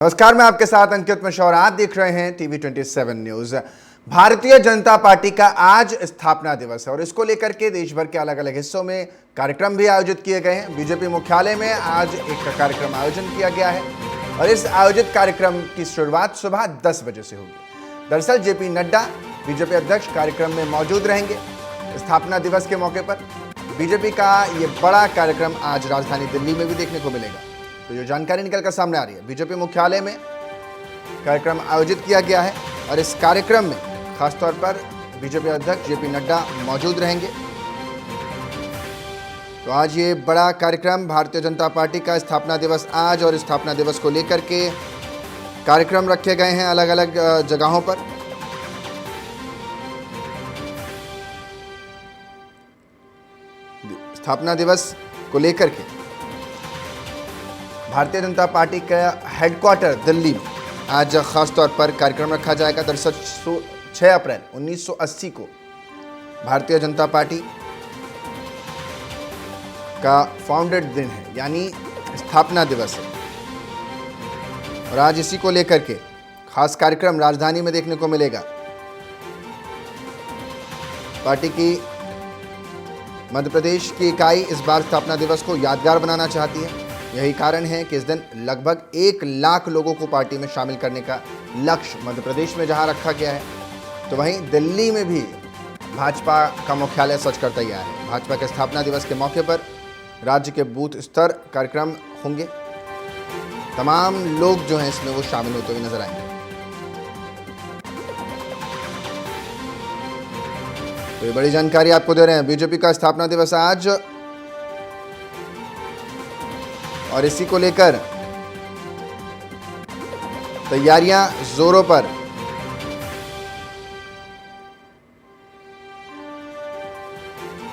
नमस्कार, मैं आपके साथ अंकित मिश्रा और आप देख रहे हैं TV 27 news. Bharatiya Janata party का आज स्थापना दिवस है और इसको लेकर के देश भर के अलग अलग हिस्सों में कार्यक्रम भी आयोजित किए गए हैं। बीजेपी मुख्यालय में आज एक कार्यक्रम आयोजन किया गया है और इस आयोजित कार्यक्रम की शुरुआत सुबह 10 बजे से होगी। दरअसल जेपी नड्डा बीजेपी अध्यक्ष कार्यक्रम में मौजूद रहेंगे। स्थापना दिवस के मौके पर बीजेपी का ये बड़ा कार्यक्रम आज राजधानी दिल्ली में भी देखने को मिलेगा। तो जो जानकारी निकलकर सामने आ रही है, बीजेपी मुख्यालय में कार्यक्रम आयोजित किया गया है और इस कार्यक्रम में खासतौर पर बीजेपी अध्यक्ष जेपी नड्डा मौजूद रहेंगे। तो आज ये बड़ा कार्यक्रम भारतीय जनता पार्टी का स्थापना दिवस आज और स्थापना दिवस को लेकर के कार्यक्रम रखे गए हैं अलग अलग जगहों पर। स्थापना दिवस को लेकर के भारतीय जनता पार्टी का हेडक्वार्टर दिल्ली में आज खास तौर पर कार्यक्रम रखा जाएगा। दरअसल 6 अप्रैल 1980 को भारतीय जनता पार्टी का फाउंडेड दिन है, यानी स्थापना दिवस है और आज इसी को लेकर के खास कार्यक्रम राजधानी में देखने को मिलेगा। पार्टी की मध्य प्रदेश की इकाई इस बार स्थापना दिवस को यादगार बनाना चाहती है। यही कारण है कि इस दिन लगभग 1 लाख लोगों को पार्टी में शामिल करने का लक्ष्य मध्य प्रदेश में जहां रखा गया है, तो वहीं दिल्ली में भी भाजपा का मुख्यालय सज कर तैयार है। भाजपा के स्थापना दिवस के मौके पर राज्य के बूथ स्तर कार्यक्रम होंगे। तमाम लोग जो हैं इसमें वो शामिल होते हुए नजर आएंगे। तो ये बड़ी जानकारी आपको दे रहे हैं। बीजेपी का स्थापना दिवस आज और इसी को लेकर तैयारियां जोरों पर।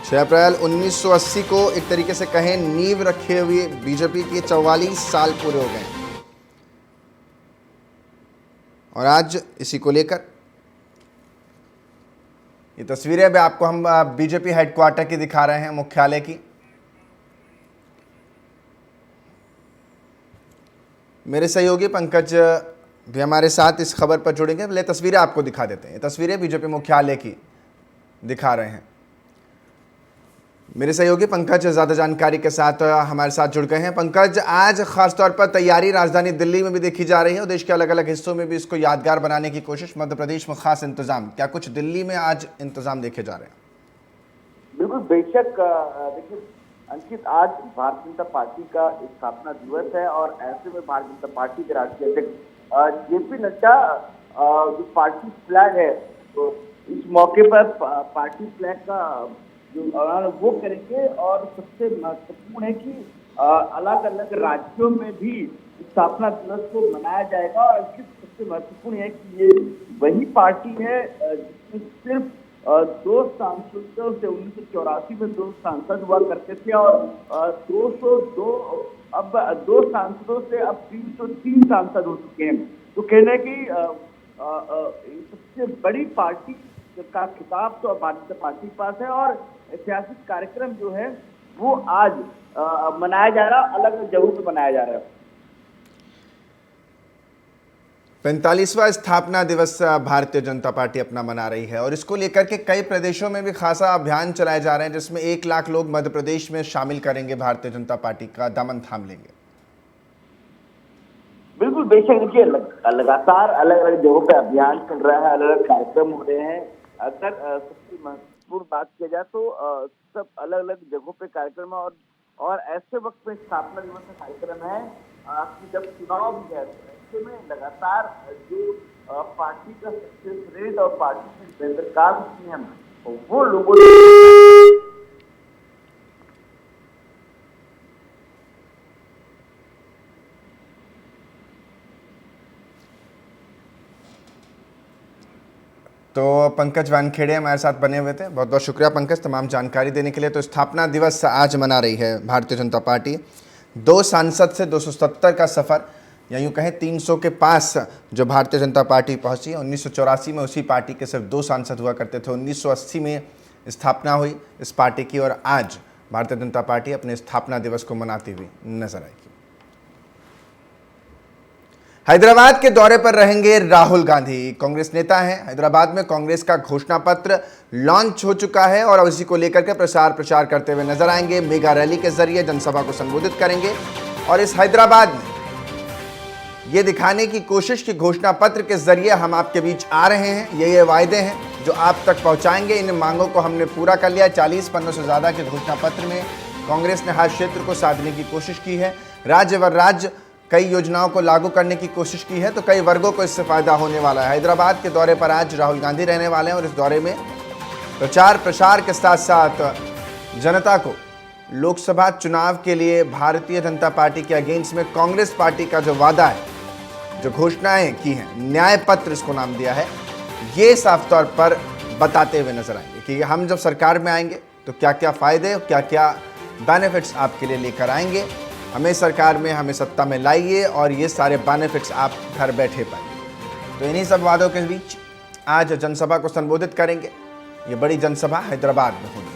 छह अप्रैल 1980 को एक तरीके से कहें नींव रखे हुए बीजेपी के 44 साल पूरे हो गए और आज इसी को लेकर ये तस्वीरें अभी आपको हम बीजेपी हेडक्वार्टर की दिखा रहे हैं, मुख्यालय की। मेरे सहयोगी पंकज भी हमारे साथ इस खबर पर जुड़ेंगे। पहले तस्वीरें आपको दिखा देते हैं। ये तस्वीरें बीजेपी मुख्यालय की दिखा रहे हैं। मेरे सहयोगी पंकज ज़्यादा जानकारी के साथ हमारे साथ जुड़ गए हैं। पंकज, आज खासतौर पर तैयारी राजधानी दिल्ली में भी देखी जा रही है और देश के अलग अलग हिस्सों में भी इसको यादगार बनाने की कोशिश। मध्य प्रदेश में खास इंतजाम, क्या कुछ दिल्ली में आज इंतजाम देखे जा रहे हैं? बिल्कुल, बेशक। देखिए अंकित, आज भारतीय जनता पार्टी का स्थापना दिवस है और ऐसे में भारतीय जनता पार्टी के राष्ट्रीय अध्यक्ष जेपी नड्डा जो पार्टी फ्लैग है, तो इस मौके पर पार्टी फ्लैग का जो वो करेंगे। और सबसे महत्वपूर्ण है कि अलग अलग राज्यों में भी स्थापना दिवस को मनाया जाएगा और सबसे महत्वपूर्ण है कि ये वही पार्टी है जिसमें सिर्फ 2 सांसदों से 1984 में 2 सांसद हुआ करते थे और 202 अब 2 सांसदों से अब 303 सांसद हो चुके हैं। तो कहना है कि सबसे बड़ी पार्टी का खिताब तो भारतीय जनता पार्टी के पास है और ऐतिहासिक कार्यक्रम जो है वो आज मनाया जा रहा है, अलग अलग जगहों पर मनाया जा रहा है। 45वां स्थापना दिवस भारतीय जनता पार्टी अपना मना रही है और इसको लेकर के कई प्रदेशों में भी खासा अभियान चलाए जा रहे हैं, जिसमें 1 लाख लोग मध्य प्रदेश में शामिल करेंगे, भारतीय जनता पार्टी का दामन थाम लेंगे। बिल्कुल, बेशक। देखिए, लगातार अलग अलग जगहों पे अभियान चल रहा है, अलग अलग कार्यक्रम हो रहे हैं। अगर सबसे महत्वपूर्ण बात किया जाए तो सब अलग अलग जगहों पे कार्यक्रम है और ऐसे वक्त में स्थापना दिवस का कार्यक्रम है कि जब चुनाव भी है, में लगातार जो पार्टी का सक्सेस रेट और पार्टी की बेहतर काम की है वो लोगों तो पंकज वानखेड़े हमारे साथ बने हुए थे। बहुत बहुत शुक्रिया पंकज तमाम जानकारी देने के लिए। तो स्थापना दिवस आज मना रही है भारतीय जनता पार्टी। 2 सांसद से 270 का सफ़र, या यूँ कहें 300 के पास जो भारतीय जनता पार्टी पहुंची है। 1984 में उसी पार्टी के सिर्फ 2 सांसद हुआ करते थे। 1980 में स्थापना हुई इस पार्टी की और आज भारतीय जनता पार्टी अपने स्थापना दिवस को मनाती हुई नजर आएगी। हैदराबाद के दौरे पर रहेंगे राहुल गांधी। कांग्रेस नेता हैं। हैदराबाद में कांग्रेस का घोषणा पत्र लॉन्च हो चुका है और अब इसी को लेकर के प्रचार करते हुए नजर आएंगे। मेगा रैली के जरिए जनसभा को संबोधित करेंगे और इस हैदराबाद में ये दिखाने की कोशिश की घोषणा पत्र के जरिए हम आपके बीच आ रहे हैं। ये वायदे हैं जो आप तक पहुंचाएंगे। इन मांगों को हमने पूरा कर लिया। 40 पन्नों से ज्यादा के घोषणा पत्र में कांग्रेस ने हर क्षेत्र को साधने की कोशिश की है। राज्य कई योजनाओं को लागू करने की कोशिश की है, तो कई वर्गों को इससे फायदा होने वाला है। हैदराबाद के दौरे पर आज राहुल गांधी रहने वाले हैं और इस दौरे में प्रचार के साथ साथ जनता को लोकसभा चुनाव के लिए भारतीय जनता पार्टी के अगेंस्ट में कांग्रेस पार्टी का जो वादा है, जो घोषणाएं की हैं, न्याय पत्र इसको नाम दिया है, ये साफ तौर पर बताते हुए नजर आएंगे कि हम जब सरकार में आएंगे तो क्या क्या फायदे, क्या क्या बेनिफिट्स आपके लिए लेकर आएंगे। हमें सरकार में, हमें सत्ता में लाइए और ये सारे बेनिफिट्स आप घर बैठे पाइए। तो इन्हीं सब वादों के बीच आज जनसभा को संबोधित करेंगे। ये बड़ी जनसभा हैदराबाद में होगी।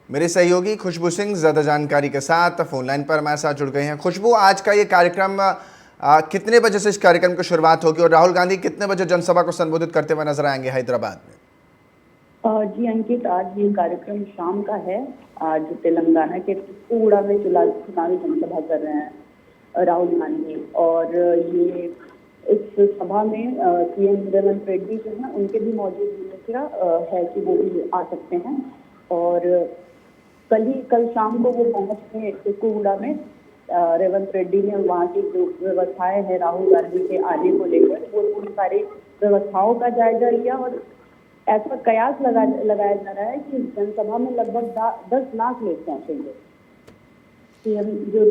मेरे सहयोगी खुशबू सिंह ज्यादा जानकारी के साथ फोन लाइन पर हमारे साथ जुड़ गए हैं। खुशबू, आज का ये कार्यक्रम कितने बजे से इस कार्यक्रम की शुरुआत होगी और राहुल गांधी कितने बजे जनसभा को संबोधित करते हुए नजर आएंगे हैदराबाद में? जी अंकित, आज ये कार्यक्रम शाम का है। आज तेलंगाना के तुक्कूड़ा में चुनावी जनसभा कर रहे हैं राहुल गांधी और ये इस सभा में सीएम रेवंत रेड्डी जो है उनके भी मौजूद होने का है कि वो भी आ सकते हैं। और कल शाम को वो पहुंच गए तुक्कूड़ा में। रेवंत रेड्डी ने वहाँ की जो व्यवस्थाएं हैं राहुल गांधी के आने को लेकर, वो उन सारी व्यवस्थाओं का जायजा लिया और ऐसा कयास लगाया जा रहा है कि जनसभा में लगभग 10 लाख लोग पहुंचेंगे। सीएम जो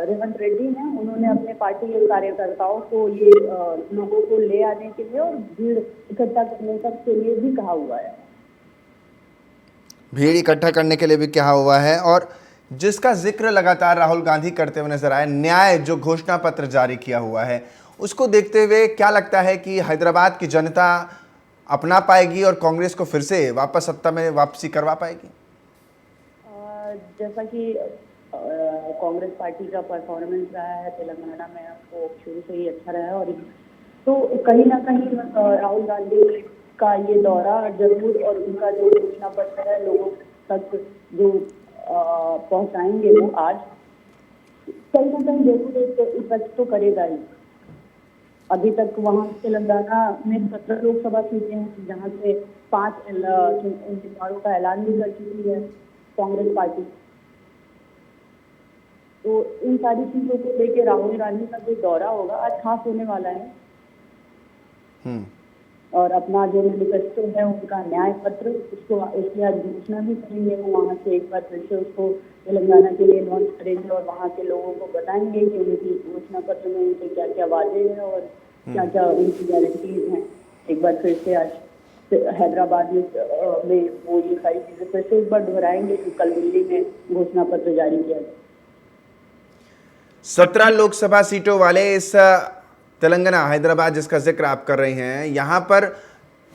रेवंत रेड्डी हैं, उन्होंने अपने पार्टी के कार्यकर्ताओं को ये लोगों को ले आने के लिए और भीड़ इकट्ठा करने के लिए भी कहा हुआ है। भीड़ इकट्ठा करने के लिए भी कहा हुआ है और जिसका जिक्र लगातार राहुल गांधी करते हुए नजर आए, न्याय जो घोषणा पत्र जारी किया हुआ है, उसको देखते हुए क्या लगता है कि हैदराबाद की जनता अपना पाएगी और कांग्रेस को फिर से वापस सत्ता में वापसी करवा पाएगी? जैसा कि कांग्रेस पार्टी का परफॉर्मेंस रहा है तेलंगाना में, वो शुरू से ही अच्छा रहा है और तो कहीं ना कहीं राहुल गांधी का ये दौरा जरूर और उनका जो घोषणा पत्र है लोगों तक जो पहुंचाएंगे वो आज कहीं ना कहीं जरूर एक इफेक्ट तो करेगा ही। अभी तक वहाँ तेलंगाना में 17 लोकसभा सीटें हैं जहाँ से 5 उम्मीदवारों का ऐलान भी कर चुकी है कांग्रेस पार्टी। तो इन सारी चीजों को लेकर राहुल गांधी का जो दौरा होगा आज खास होने वाला है। और अपना जो मैनिफेस्टो है उनका न्याय पत्र, उसकी आज घोषणा भी करेंगे। वो वहाँ से एक बार फिर से उसको तेलंगाना के लिए लॉन्च करेंगे और वहाँ के लोगों को बताएंगे कि उनकी घोषणा पत्र में उनके क्या क्या वादे हैं और क्या क्या उनकी गारंटीज हैं। एक बार फिर से आज हैदराबाद में वो ये सारी चीजें फिर से एक बार दोहराएंगे कि कल दिल्ली में घोषणा पत्र जारी किया गया। 17 लोकसभा सीटों वाले इस तेलंगाना हैदराबाद जिसका जिक्र आप कर रहे हैं, यहाँ पर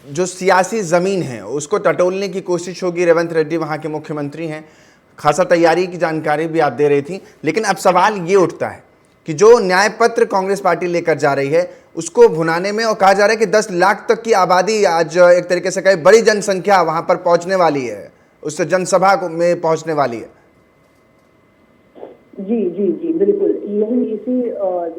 जो सियासी ज़मीन है उसको टटोलने की कोशिश होगी। रेवंत रेड्डी वहाँ के मुख्यमंत्री हैं, खासा तैयारी की जानकारी भी आप दे रही थी। लेकिन अब सवाल ये उठता है कि जो न्याय पत्र कांग्रेस पार्टी लेकर जा रही है उसको भुनाने में, और कहा जा रहा है कि 10 लाख तक की आबादी आज एक तरीके से कहीं बड़ी जनसंख्या वहाँ पर पहुँचने वाली है, उस जनसभा में पहुँचने वाली है। जी बिल्कुल, यही इसी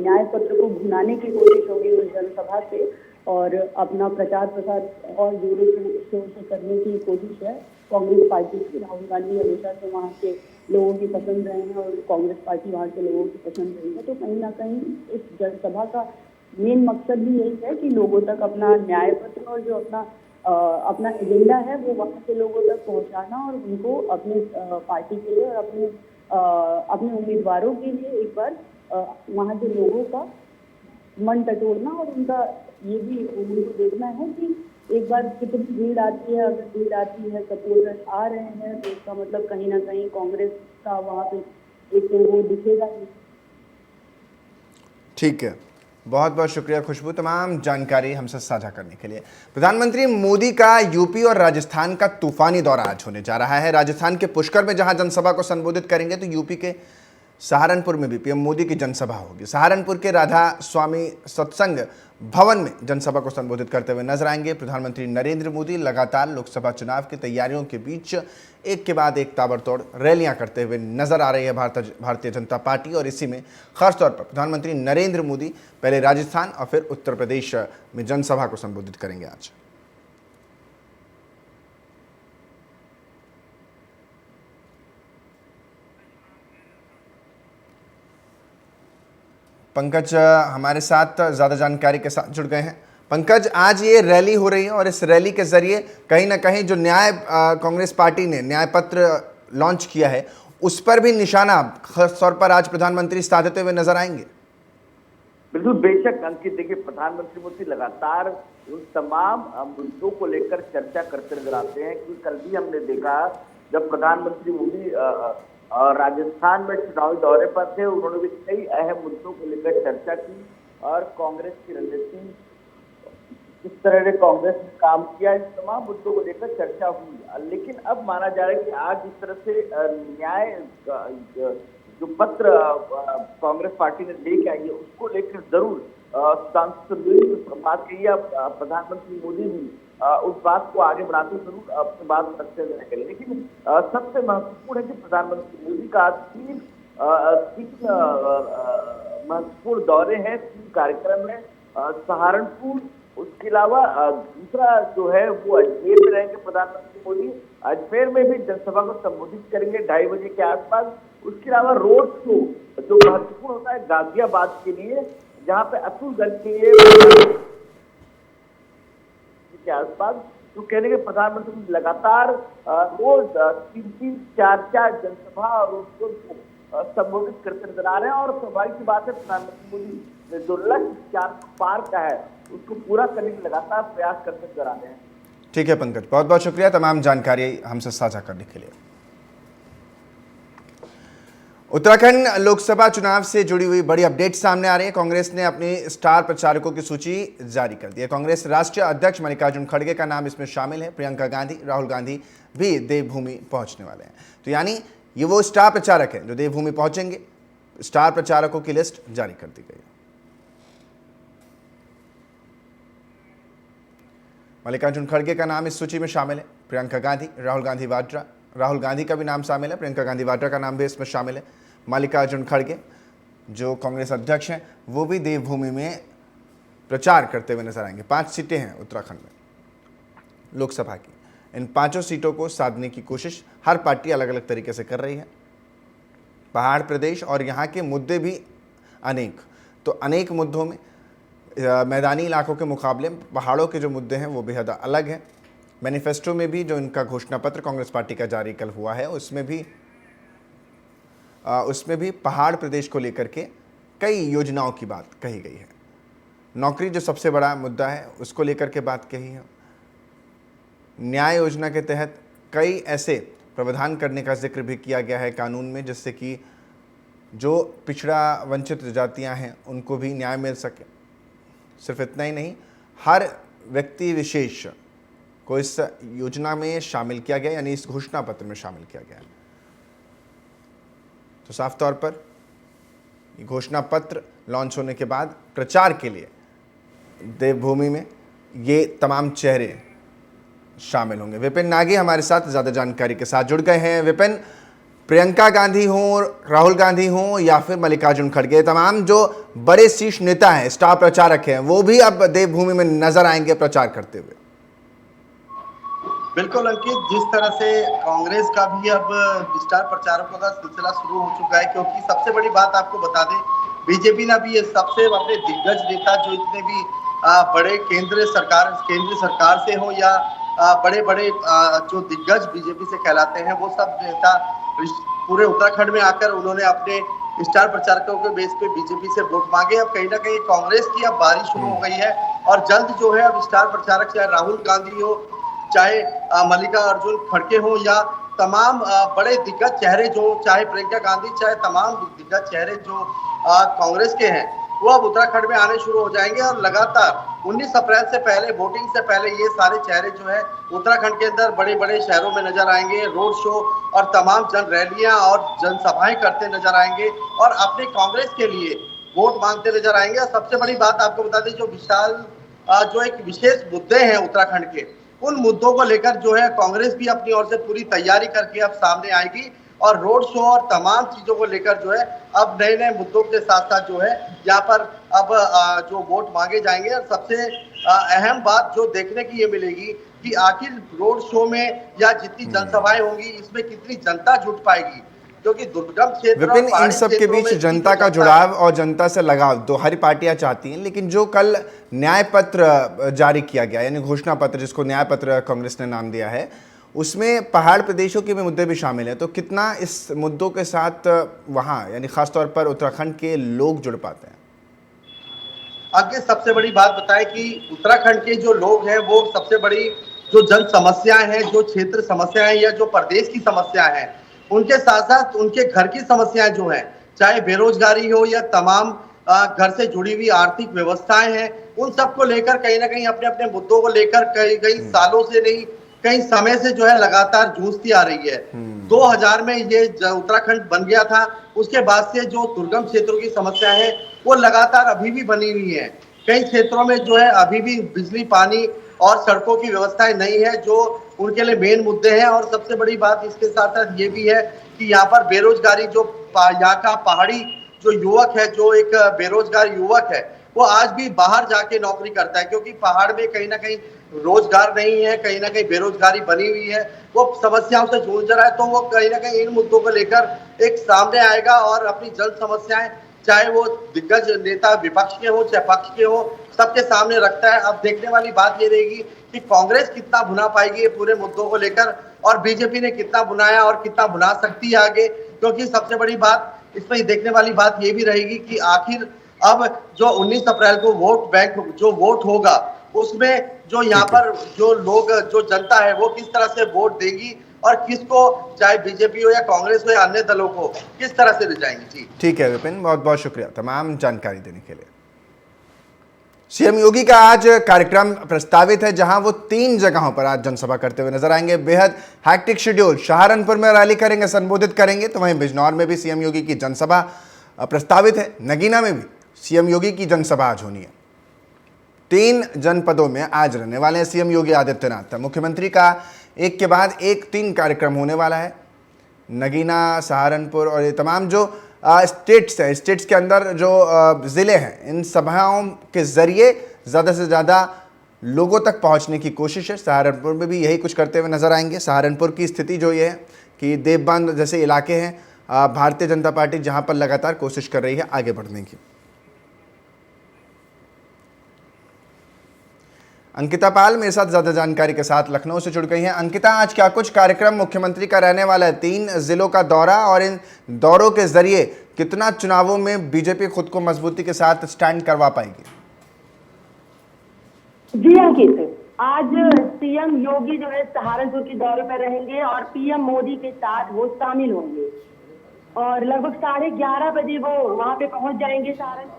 न्याय पत्र को भुनाने की कोशिश होगी उस जनसभा से और अपना प्रचार प्रसार और जोरों से करने की कोशिश है कांग्रेस पार्टी की। राहुल गांधी हमेशा से वहाँ के लोगों की पसंद रहे हैं और कांग्रेस पार्टी वहाँ के लोगों की पसंद रही है। तो कहीं ना कहीं इस जनसभा का मेन मकसद भी यही है कि लोगों तक अपना न्याय पत्र और जो अपना एजेंडा है वो वहाँ के लोगों तक पहुँचाना और उनको अपने पार्टी के लिए और अपने उम्मीदवारों के लिए एक बार वहाँ के लोगों का मन टटोलना और उनका ये भी उनको देखना है कि एक बार कितनी भीड़ आती है। अगर भीड़ आती है, सपोर्टर्स आ रहे हैं, तो इसका मतलब कहीं ना कहीं कांग्रेस का वहाँ पे एक वो दिखेगा ही। ठीक है। बहुत बहुत शुक्रिया खुशबू, तमाम जानकारी हमसे साझा करने के लिए। प्रधानमंत्री मोदी का यूपी और राजस्थान का तूफानी दौरा आज होने जा रहा है। राजस्थान के पुष्कर में जहां जनसभा को संबोधित करेंगे, तो यूपी के सहारनपुर में भी पीएम मोदी की जनसभा होगी। सहारनपुर के राधा स्वामी सत्संग भवन में जनसभा को संबोधित करते हुए नजर आएंगे। प्रधानमंत्री नरेंद्र मोदी लगातार लोकसभा चुनाव की तैयारियों के बीच एक के बाद एक ताबड़तोड़ रैलियां करते हुए नजर आ रही है भारतीय जनता पार्टी। और इसी में खासतौर पर प्रधानमंत्री नरेंद्र मोदी पहले राजस्थान और फिर उत्तर प्रदेश में जनसभा को संबोधित करेंगे आज। पंकज हमारे साथ ज़्यादा जानकारी के साथ जुड़ गए हैं। पंकज, आज ये रैली हो रही है और इस रैली के जरिए कहीं ना कहीं जो कांग्रेस पार्टी ने न्याय पत्र लॉन्च किया है, उस पर भी निशाना खास तौर पर आज प्रधानमंत्री साधते हुए नजर आएंगे। बिल्कुल, बेशक अंकित, देखिए प्रधानमंत्री मोदी लगातार उन तमाम मुद्दों को लेकर चर्चा करते नजर आते हैं कि कल भी हमने देखा जब प्रधानमंत्री मोदी राजस्थान में चुनावी दौरे पर थे, उन्होंने भी कई अहम मुद्दों को लेकर चर्चा की और कांग्रेस की रणनीति, किस तरह ने कांग्रेस ने काम किया, इस तमाम मुद्दों को लेकर चर्चा हुई। लेकिन अब माना जा रहा है कि आज जिस तरह से न्याय जो पत्र कांग्रेस पार्टी ने लेके आई है, उसको लेकर जरूर सांसद बात की है। प्रधानमंत्री मोदी भी उस बात को आगे बढ़ाते जरूर अपनी बात रखते हुए करें। लेकिन सबसे महत्वपूर्ण है कि प्रधानमंत्री मोदी का तीन महत्वपूर्ण दौरे हैं, 3 कार्यक्रम है। सहारनपुर, उसके अलावा दूसरा जो है वो अजमेर में रहेंगे प्रधानमंत्री मोदी। अजमेर में भी जनसभा को संबोधित करेंगे 2:30 बजे के आसपास। उसके अलावा रोड शो जो महत्वपूर्ण होता है गाजियाबाद के लिए, जहाँ पे अतुलगढ़ के आसपास, तो कहने के प्रधानमंत्री लगातार रोज 3-3, 4-4 जनसभा और रोड शो को संबोधित करते नजर आ रहे हैं। और स्वाभाविक सी बात है, प्रधानमंत्री मोदी ने जो लक्ष्य 4 पार का है उसको पूरा करने के लगातार प्रयास करते नजर आ रहे हैं। ठीक है पंकज, बहुत बहुत शुक्रिया तमाम जानकारी हमसे साझा करने के लिए। उत्तराखंड लोकसभा चुनाव से जुड़ी हुई बड़ी अपडेट सामने आ रही है। कांग्रेस ने अपनी स्टार प्रचारकों की सूची जारी कर दी है। कांग्रेस राष्ट्रीय अध्यक्ष मल्लिकार्जुन खड़गे का नाम इसमें शामिल है। प्रियंका गांधी, राहुल गांधी भी देवभूमि पहुंचने वाले हैं। तो यानी ये वो स्टार प्रचारक हैं जो देवभूमि पहुंचेंगे। स्टार प्रचारकों की लिस्ट जारी कर दी गई है। मल्लिकार्जुन खड़गे का नाम इस सूची में शामिल है। प्रियंका गांधी, राहुल गांधी का भी नाम शामिल है। प्रियंका गांधी वाड्रा का नाम भी इसमें शामिल है। मल्लिकार्जुन खड़गे जो कांग्रेस अध्यक्ष हैं, वो भी देवभूमि में प्रचार करते हुए नजर आएंगे। 5 सीटें हैं उत्तराखंड में लोकसभा की। इन 5 सीटों को साधने की कोशिश हर पार्टी अलग अलग तरीके से कर रही है। पहाड़ प्रदेश और यहाँ के मुद्दे भी अनेक, तो अनेक मुद्दों में मैदानी इलाकों के मुकाबले पहाड़ों के जो मुद्दे हैं वो बेहद अलग हैं। मैनिफेस्टो में भी जो इनका घोषणा पत्र कांग्रेस पार्टी का जारी कल हुआ है, उसमें भी पहाड़ प्रदेश को लेकर के कई योजनाओं की बात कही गई है। नौकरी जो सबसे बड़ा मुद्दा है, उसको लेकर के बात कही है। न्याय योजना के तहत कई ऐसे प्रावधान करने का जिक्र भी किया गया है कानून में, जिससे कि जो पिछड़ा वंचित जातियां हैं उनको भी न्याय मिल सके। सिर्फ इतना ही नहीं, हर व्यक्ति विशेष को इस योजना में शामिल किया गया, यानी इस घोषणा पत्र में शामिल किया गया। तो साफ तौर पर घोषणा पत्र लॉन्च होने के बाद प्रचार के लिए देवभूमि में ये तमाम चेहरे शामिल होंगे। विपिन नागी हमारे साथ ज़्यादा जानकारी के साथ जुड़ गए हैं। विपिन, प्रियंका गांधी हों, राहुल गांधी हों या फिर मल्लिकार्जुन खड़गे, तमाम जो बड़े शीर्ष नेता हैं, स्टार प्रचारक हैं, वो भी अब देवभूमि में नजर आएंगे प्रचार करते हुए। बिल्कुल अंकित, जिस तरह से कांग्रेस का भी अब स्टार प्रचारकों का सिलसिला शुरू हो चुका है, क्योंकि सबसे बड़ी बात आपको बता दें, बीजेपी ने भी ये सबसे अपने दिग्गज नेता जो इतने भी बड़े केंद्र सरकार से हो या बड़े बड़े जो दिग्गज बीजेपी से कहलाते हैं, वो सब नेता पूरे उत्तराखंड में आकर उन्होंने अपने स्टार प्रचारकों के बेस पे बीजेपी से वोट मांगे। अब कहीं ना कहीं कांग्रेस की अब बारी शुरू हो गई है और जल्द जो है अब स्टार प्रचारक चाहे राहुल गांधी हो, चाहे मल्लिकार्जुन खड़गे हो या तमाम बड़े दिग्गज चेहरे जो, चाहे प्रियंका गांधी, चाहे तमाम दिग्गज चेहरे जो कांग्रेस के हैं, वो अब उत्तराखंड में आने शुरू हो जाएंगे और लगातार 19 अप्रैल से पहले, वोटिंग से पहले ये सारे चेहरे जो है उत्तराखंड के अंदर बड़े बड़े शहरों में नजर आएंगे, रोड शो और तमाम जन रैलियां और जनसभाएं करते नजर आएंगे और अपने कांग्रेस के लिए वोट मांगते नजर आएंगे। और सबसे बड़ी बात आपको बता दें, जो एक विशेष मुद्दे हैं उत्तराखंड के, उन मुद्दों को लेकर जो है कांग्रेस भी अपनी ओर से पूरी तैयारी करके अब सामने आएगी और रोड शो और तमाम चीजों को लेकर जो है अब नए नए मुद्दों के साथ साथ जो है यहाँ पर अब जो वोट मांगे जाएंगे। और सबसे अहम बात जो देखने की ये मिलेगी कि आखिर रोड शो में या जितनी जनसभाएं होंगी इसमें कितनी जनता जुट पाएगी, क्योंकि दुर्गम क्षेत्र विपिन, इन सब के बीच जनता का जुड़ाव और जनता से लगाव दो हरी पार्टियां चाहती हैं, लेकिन जो कल न्याय पत्र जारी किया गया यानी घोषणा पत्र, जिसको न्याय पत्र कांग्रेस ने नाम दिया है, उसमें पहाड़ प्रदेशों के भी मुद्दे भी शामिल हैं। तो कितना इस मुद्दों के साथ वहां यानी खासतौर पर उत्तराखंड के लोग जुड़ पाते हैं? आगे सबसे बड़ी बात बताएं कि उत्तराखंड के जो लोग हैं वो सबसे बड़ी जो जन समस्याएं हैं, जो क्षेत्र समस्याएं या जो प्रदेश की समस्याएं हैं, उनके साथ साथ उनके घर की समस्याएं जो हैं, चाहे बेरोजगारी हो या तमाम घर से जुड़ी हुई आर्थिक व्यवस्थाएं हैं, उन सबको लेकर कहीं ना कहीं अपने अपने मुद्दों को लेकर कई सालों से नहीं, कई समय से जो है लगातार जूझती आ रही है। 2000 में ये उत्तराखंड बन गया था, उसके बाद से जो दुर्गम क्षेत्रों की समस्या है वो लगातार अभी भी बनी हुई है। कई क्षेत्रों में जो है अभी भी बिजली, पानी और सड़कों की व्यवस्थाएं नहीं है, जो उनके लिए मेन मुद्दे हैं। और सबसे बड़ी बात इसके साथ साथ ये भी है कि यहाँ पर बेरोजगारी, जो यहाँ का पहाड़ी जो युवक है, जो एक बेरोजगार युवक है, वो आज भी बाहर जाके नौकरी करता है, क्योंकि पहाड़ में कहीं ना कहीं रोजगार नहीं है, कहीं ना कहीं बेरोजगारी बनी हुई है, वो समस्याओं से जूझ रहा है। तो वो कहीं ना कहीं इन मुद्दों को लेकर एक सामने आएगा और अपनी जन समस्याएं, चाहे वो दिग्गज नेता विपक्ष के हो चाहे पक्ष के हो, सबके सामने रखता है। अब देखने वाली बात ये रहेगी कि कांग्रेस कितना भुना पाएगी ये पूरे मुद्दों को लेकर, और बीजेपी ने कितना भुनाया और कितना भुना सकती है आगे। क्योंकि सबसे बड़ी बात इसमें देखने वाली बात ये भी रहेगी कि आखिर अब जो 19 अप्रैल को वोट बैंक जो वोट होगा, उसमें जो यहाँ पर जो लोग, जो जनता है, वो किस तरह से वोट देगी और किसको, चाहे बीजेपी हो या कांग्रेस हो या अन्य दलों को, किस तरह से ले जाएंगे। जी ठीक है विपिन, बहुत बहुत शुक्रिया तमाम जानकारी देने के लिए। सीएम योगी का आज कार्यक्रम प्रस्तावित है, जहां वो 3 जगहों पर आज जनसभा करते हुए नजर आएंगे। बेहद हैक्टिक शेड्यूल, सहारनपुर में रैली करेंगे, संबोधित करेंगे, तो वहीं बिजनौर में भी सीएम योगी की जनसभा प्रस्तावित है। नगीना में भी सीएम योगी की जनसभा आज होनी है। 3 जनपदों में आज रहने वाले हैं सीएम योगी आदित्यनाथ। मुख्यमंत्री का एक के बाद एक 3 कार्यक्रम होने वाला है। नगीना, सहारनपुर और ये तमाम जो स्टेट्स हैं, स्टेट्स के अंदर जो ज़िले हैं, इन सभाओं के ज़रिए ज़्यादा से ज़्यादा लोगों तक पहुंचने की कोशिश है। सहारनपुर में भी यही कुछ करते हुए नज़र आएंगे। सहारनपुर की स्थिति जो ये है कि देवबंद जैसे इलाके हैं, भारतीय जनता पार्टी जहां पर लगातार कोशिश कर रही है आगे बढ़ने की। अंकिता पाल मेरे साथ ज़्यादा जानकारी के साथ लखनऊ से जुड़ गई हैं। अंकिता, आज क्या कुछ कार्यक्रम मुख्यमंत्री का रहने वाला है? 3 जिलों का दौरा, और इन दौरों के जरिए कितना चुनावों में बीजेपी खुद को मजबूती के साथ स्टैंड करवा पाएगी? जी अंकित, आज सीएम योगी जो है सहारनपुर के दौरे पर रहेंगे और पीएम मोदी के साथ वो शामिल होंगे और लगभग 11:30 बजे वो वहां पे पहुंच जाएंगे सहारनपुर।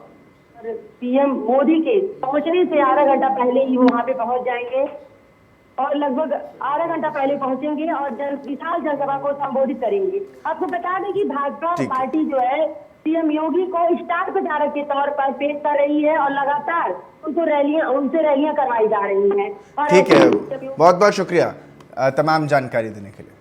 पीएम मोदी के पहुंचने से आधा घंटा पहले ही वो वहां पे पहुंच जाएंगे और लगभग आधा घंटा पहले पहुंचेंगे और विशाल जनसभा को संबोधित करेंगे। आपको बता दें कि भाजपा पार्टी जो है सीएम योगी को स्टार प्रचारक के तौर पर पेश कर रही है और लगातार उनसे रैलियां करवाई जा रही हैं। ठीक है, बहुत बहुत शुक्रिया तमाम जानकारी देने के लिए।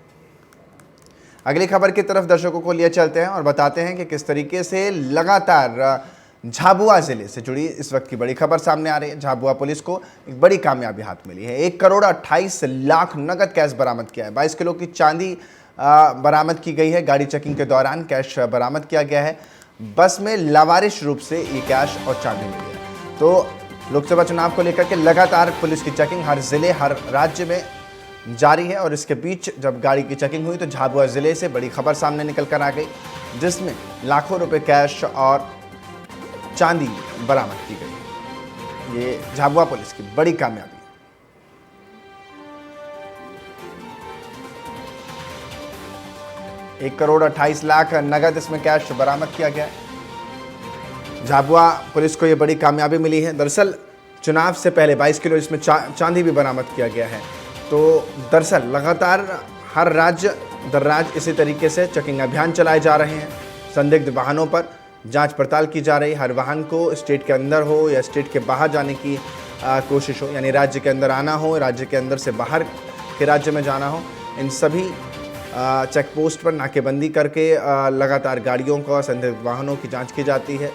अगली खबर की तरफ दर्शकों को लिए चलते हैं और बताते हैं कि किस तरीके से लगातार झाबुआ जिले से जुड़ी इस वक्त की बड़ी खबर सामने आ रही है। झाबुआ पुलिस को एक बड़ी कामयाबी हाथ मिली है। 1 करोड़ 28 लाख नगद कैश बरामद किया है। 22 किलो की चांदी बरामद की गई है। गाड़ी चेकिंग के दौरान कैश बरामद किया गया है। बस में लावारिश रूप से ये कैश और चांदी मिली है। तो लोकसभा चुनाव को लेकर के लगातार पुलिस की चेकिंग हर जिले, हर राज्य में जारी है। और इसके बीच जब गाड़ी की चेकिंग हुई तो झाबुआ जिले से बड़ी खबर सामने निकल कर आ गई, जिसमें लाखों रुपए कैश और चांदी बरामद की गई। ये झाबुआ पुलिस की बड़ी कामयाबी है। 1 करोड़ 28 लाख नगद इसमें कैश बरामद किया गया है। झाबुआ पुलिस को ये बड़ी कामयाबी मिली है। दरअसल चुनाव से पहले 22 किलो इसमें चांदी भी बरामद किया गया है। तो दरअसल लगातार हर राज्य दर राज्य इसी तरीके से चेकिंग अभियान चलाए जा रहे हैं। संदिग्ध वाहनों पर जांच पड़ताल की जा रही। हर वाहन को स्टेट के अंदर हो या स्टेट के बाहर जाने की कोशिश हो, यानी राज्य के अंदर आना हो, राज्य के अंदर से बाहर के राज्य में जाना हो, इन सभी चेक पोस्ट पर नाकेबंदी करके लगातार गाड़ियों को, संदिग्ध वाहनों की जांच की जाती है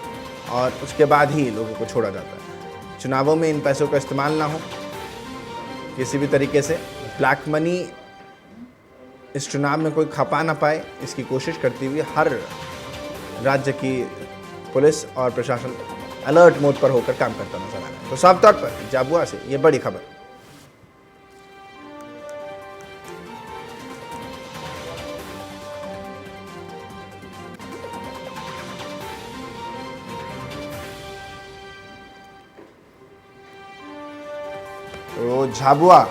और उसके बाद ही लोगों को छोड़ा जाता है। चुनावों में इन पैसों का इस्तेमाल ना हो किसी भी तरीके से, ब्लैक मनी इस चुनाव में कोई खपा ना पाए, इसकी कोशिश करती हुई हर राज्य की पुलिस और प्रशासन अलर्ट मोड पर होकर काम करता नजर आ रहा है। तो साफ तौर पर झाबुआ से ये बड़ी खबर। तो झाबुआ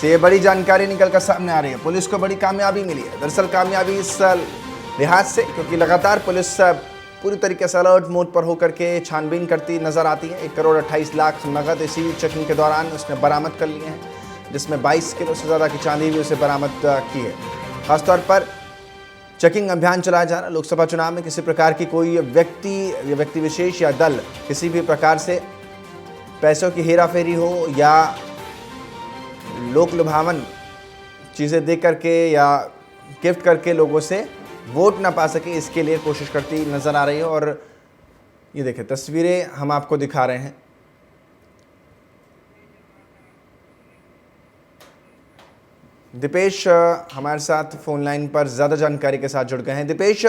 से ये बड़ी जानकारी निकलकर सामने आ रही है। पुलिस को बड़ी कामयाबी मिली है। दरअसल कामयाबी इस लिहाज से क्योंकि लगातार पुलिस पूरी तरीके से अलर्ट मोड पर होकर के छानबीन करती नजर आती है। 1 करोड़ 28 लाख नगद इसी चेकिंग के दौरान उसने बरामद कर लिए हैं, जिसमें 22 किलो से ज़्यादा की चांदी भी उसे बरामद की है। खासतौर पर चेकिंग अभियान चलाया जा रहा है। लोकसभा चुनाव में किसी प्रकार की कोई व्यक्ति विशेष या दल किसी भी प्रकार से पैसों की हेराफेरी हो या लोक लुभावन चीज़ें दे करके या गिफ्ट करके लोगों से वोट ना पा सके, इसके लिए कोशिश करती नज़र आ रही है। और ये देखिए तस्वीरें हम आपको दिखा रहे हैं। दीपेश हमारे साथ फोन लाइन पर ज़्यादा जानकारी के साथ जुड़ गए हैं। दीपेश,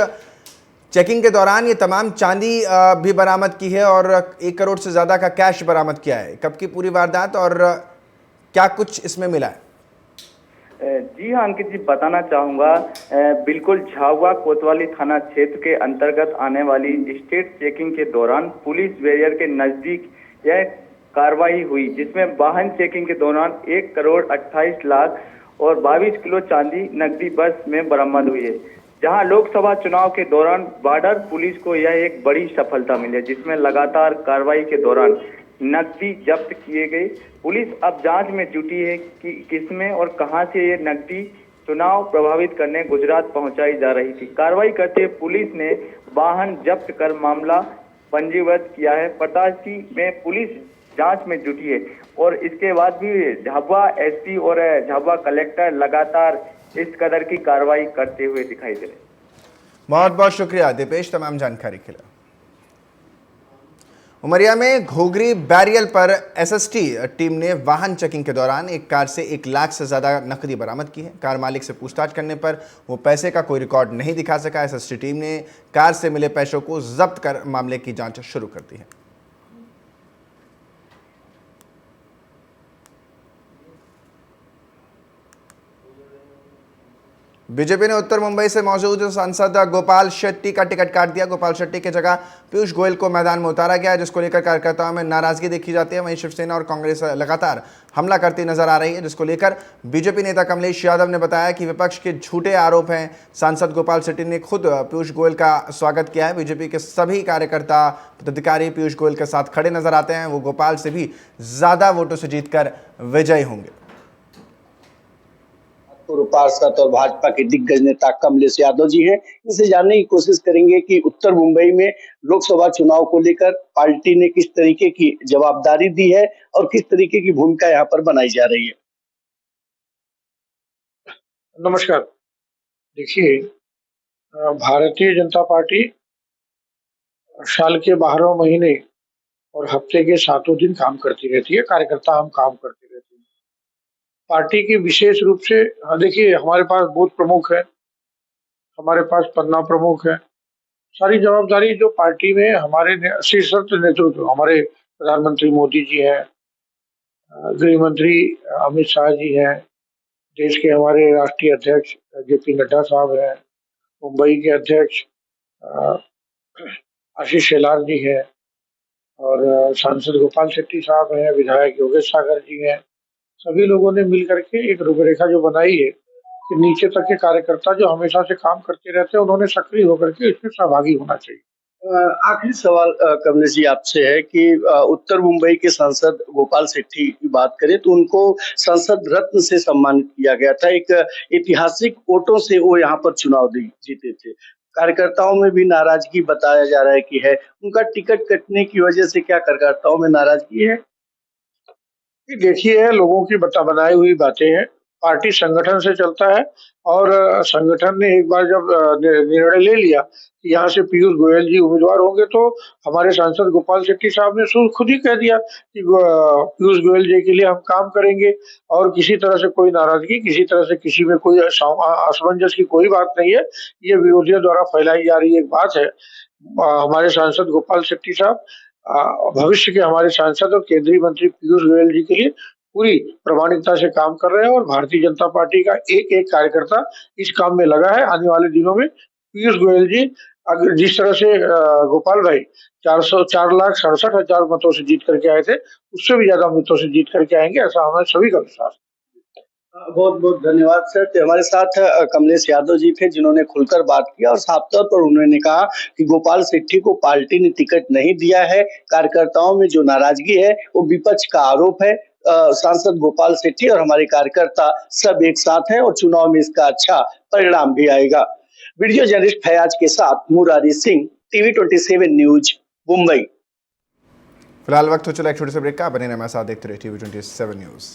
चेकिंग के दौरान ये तमाम चांदी भी बरामद की है और 1 करोड़ से ज़्यादा का कैश बरामद किया है। कब की पूरी वारदात और क्या कुछ इसमें मिला है? जी हाँ अंकित जी, बताना चाहूँगा बिल्कुल झाबुआ कोतवाली थाना क्षेत्र के अंतर्गत आने वाली स्टेट चेकिंग के दौरान पुलिस बैरियर के नज़दीक यह कार्रवाई हुई, जिसमें वाहन चेकिंग के दौरान 1 करोड़ 28 लाख और 22 किलो चांदी नकदी बस में बरामद हुई है। जहां लोकसभा चुनाव के दौरान बॉर्डर पुलिस को यह एक बड़ी सफलता मिली है, जिसमें लगातार कार्रवाई के दौरान नकदी जब्त किए गए। पुलिस अब जांच में जुटी है कि किसमें और कहां से ये नकदी चुनाव प्रभावित करने गुजरात पहुंचाई जा रही थी। कार्रवाई करते हुए पुलिस ने वाहन जब्त कर मामला पंजीबद्ध किया है। पतासी में पुलिस जांच में जुटी है और इसके बाद भी झाबुआ एसपी और झाबुआ कलेक्टर लगातार इस कदर की कार्रवाई करते हुए दिखाई दे रहे। बहुत बहुत शुक्रिया दीपेश तमाम जानकारी के लिए। उमरिया में घोघरी बैरियल पर एसएसटी टीम ने वाहन चेकिंग के दौरान एक कार से 1 लाख से ज़्यादा नकदी बरामद की है। कार मालिक से पूछताछ करने पर वो पैसे का कोई रिकॉर्ड नहीं दिखा सका। एसएसटी टीम ने कार से मिले पैसों को जब्त कर मामले की जांच शुरू कर दी है। बीजेपी ने उत्तर मुंबई से मौजूद सांसद गोपाल शेट्टी का टिकट काट दिया। गोपाल शेट्टी की जगह पीयूष गोयल को मैदान में उतारा गया, जिसको लेकर कार्यकर्ताओं में नाराजगी देखी जाती है। वहीं शिवसेना और कांग्रेस लगातार हमला करती नजर आ रही है, जिसको लेकर बीजेपी नेता कमलेश यादव ने बताया कि विपक्ष के झूठे आरोप हैं। सांसद गोपाल शेट्टी ने खुद पीयूष गोयल का स्वागत किया है। बीजेपी के सभी कार्यकर्ता पदाधिकारी पीयूष गोयल के साथ खड़े नजर आते हैं। वो गोपाल से भी ज्यादा वोटों से जीतकर विजयी होंगे। पूर्व पार्षद और भाजपा के दिग्गज नेता कमलेश यादव जी हैं। इनसे जानने की कोशिश करेंगे कि उत्तर मुंबई में लोकसभा चुनाव को लेकर पार्टी ने किस तरीके की जवाबदारी दी है और किस तरीके की भूमिका यहाँ पर बनाई जा रही है। नमस्कार। देखिए, भारतीय जनता पार्टी साल के 12 महीने और हफ्ते के 7 दिन काम करती रहती है। कार्यकर्ता हम काम करते रहते हैं। पार्टी की विशेष रूप से देखिए, हमारे पास बूथ प्रमुख है, हमारे पास पन्ना प्रमुख है। सारी जवाबदारी जो पार्टी में हमारे शीर्षस्थ नेतृत्व, हमारे प्रधानमंत्री मोदी जी हैं, गृह मंत्री अमित शाह जी हैं, देश के हमारे राष्ट्रीय अध्यक्ष जेपी नड्डा साहब हैं, मुंबई के अध्यक्ष आशीष शेलार जी हैं और सांसद गोपाल शेट्टी साहब हैं, विधायक योगेश सागर जी हैं। सभी लोगों ने मिल करके एक रूपरेखा जो बनाई है कि नीचे तक के कार्यकर्ता जो हमेशा से काम करते रहते हैं, उन्होंने सक्रिय होकर के इसमें सहभागी होना चाहिए। आखिरी सवाल कमलेश जी आपसे है कि उत्तर मुंबई के सांसद गोपाल सेठी की बात करें तो उनको संसद रत्न से सम्मानित किया गया था। एक ऐतिहासिक वोटों से वो यहाँ पर चुनाव जीते थे। कार्यकर्ताओं में भी नाराजगी बताया जा रहा है कि है उनका टिकट कटने की वजह से क्या कार्यकर्ताओं में नाराजगी है? कि देखिए लोगों की बनाई हुई बातें हैं। पार्टी संगठन से चलता है और संगठन ने एक बार जब निर्णय ले लिया कि यहाँ से पीयूष गोयल जी उम्मीदवार होंगे तो हमारे सांसद गोपाल शेट्टी साहब ने खुद ही कह दिया कि पीयूष गोयल जी के लिए हम काम करेंगे और किसी तरह से कोई नाराजगी, किसी तरह से किसी में कोई असमंजस की कोई बात नहीं है। ये विरोधियों द्वारा फैलाई जा रही एक बात है। हमारे सांसद गोपाल शेट्टी साहब भविष्य के हमारे सांसद और केंद्रीय मंत्री पीयूष गोयल जी के लिए पूरी प्रामाणिकता से काम कर रहे हैं और भारतीय जनता पार्टी का एक एक कार्यकर्ता इस काम में लगा है। आने वाले दिनों में पीयूष गोयल जी अगर जिस तरह से गोपाल भाई 4,67,000 मतों से जीत करके आए थे, उससे भी ज्यादा मतों से जीत करके आएंगे, ऐसा हमें सभी का विश्वास है। बहुत बहुत धन्यवाद सर। तो हमारे साथ कमलेश यादव जी थे जिन्होंने खुलकर बात किया और साफ तौर पर उन्होंने कहा कि गोपाल सेठी को पार्टी ने टिकट नहीं दिया है। कार्यकर्ताओं में जो नाराजगी है वो विपक्ष का आरोप है। सांसद गोपाल सेठी और हमारे कार्यकर्ता सब एक साथ हैं और चुनाव में इसका अच्छा परिणाम भी आएगा। वीडियो जर्नलिस्ट फैयाज के साथ मुरारी सिंह, टीवी 27 न्यूज, मुंबई। फिलहाल वक्त हो चला एक छोटे से ब्रेक का। बने रहना हमारे साथ, देखते रहिए टीवी 27 न्यूज।